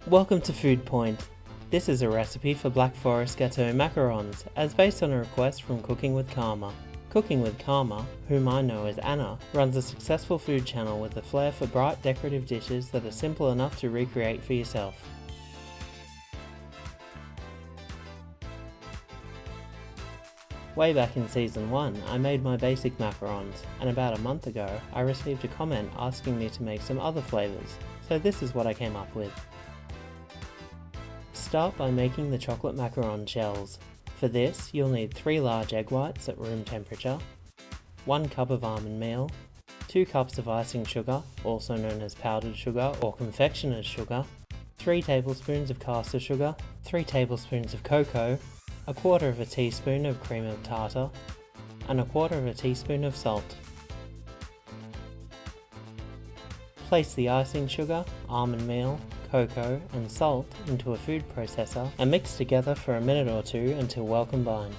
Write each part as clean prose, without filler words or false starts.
Welcome to FoodPoint. This is a recipe for Black Forest Gâteau macarons, as based on a request from Cooking with Karma. Cooking with Karma, whom I know as Anna, runs a successful food channel with a flair for bright decorative dishes that are simple enough to recreate for yourself. Way back in season 1, I made my basic macarons, and about a month ago, I received a comment asking me to make some other flavours, so this is what I came up with. Start by making the chocolate macaron shells. For this, you'll need 3 large egg whites at room temperature, 1 cup of almond meal, 2 cups of icing sugar, also known as powdered sugar or confectioner's sugar, 3 tablespoons of caster sugar, 3 tablespoons of cocoa, 1/4 teaspoon of cream of tartar, and 1/4 teaspoon of salt. Place the icing sugar, almond meal, cocoa and salt into a food processor and mix together for a minute or two until well combined.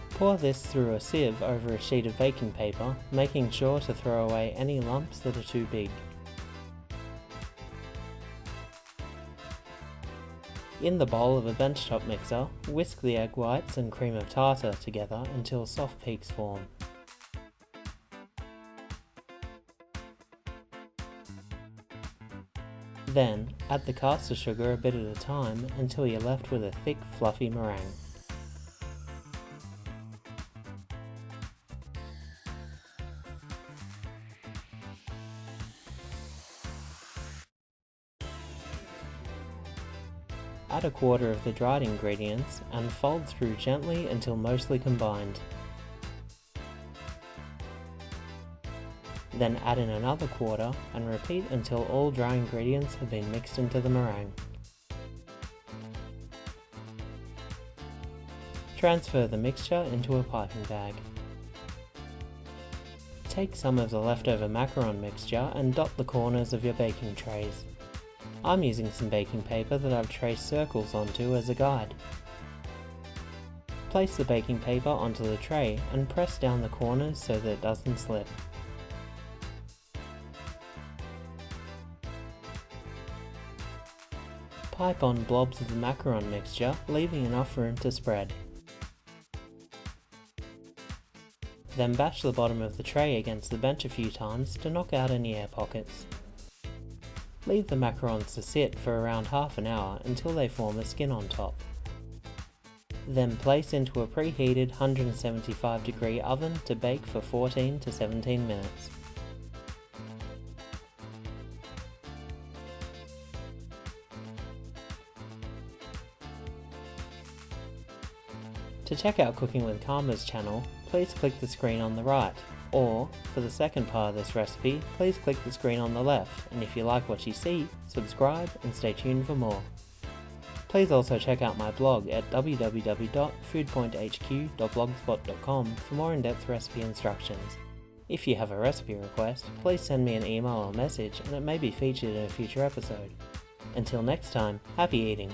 Pour this through a sieve over a sheet of baking paper, making sure to throw away any lumps that are too big. In the bowl of a benchtop mixer, whisk the egg whites and cream of tartar together until soft peaks form. Then, add the caster sugar a bit at a time until you're left with a thick, fluffy meringue. Add 1/4 of the dried ingredients and fold through gently until mostly combined. Then add in another 1/4 and repeat until all dry ingredients have been mixed into the meringue. Transfer the mixture into a piping bag. Take some of the leftover macaron mixture and dot the corners of your baking trays. I'm using some baking paper that I've traced circles onto as a guide. Place the baking paper onto the tray and press down the corners so that it doesn't slip. Pipe on blobs of the macaron mixture, leaving enough room to spread. Then bash the bottom of the tray against the bench a few times to knock out any air pockets. Leave the macarons to sit for around half an hour until they form a skin on top. Then place into a preheated 175-degree oven to bake for 14 to 17 minutes. To check out Cooking with Karma's channel, please click the screen on the right, or, for the second part of this recipe, please click the screen on the left, and if you like what you see, subscribe and stay tuned for more. Please also check out my blog at www.foodpointhq.blogspot.com for more in-depth recipe instructions. If you have a recipe request, please send me an email or message and it may be featured in a future episode. Until next time, happy eating!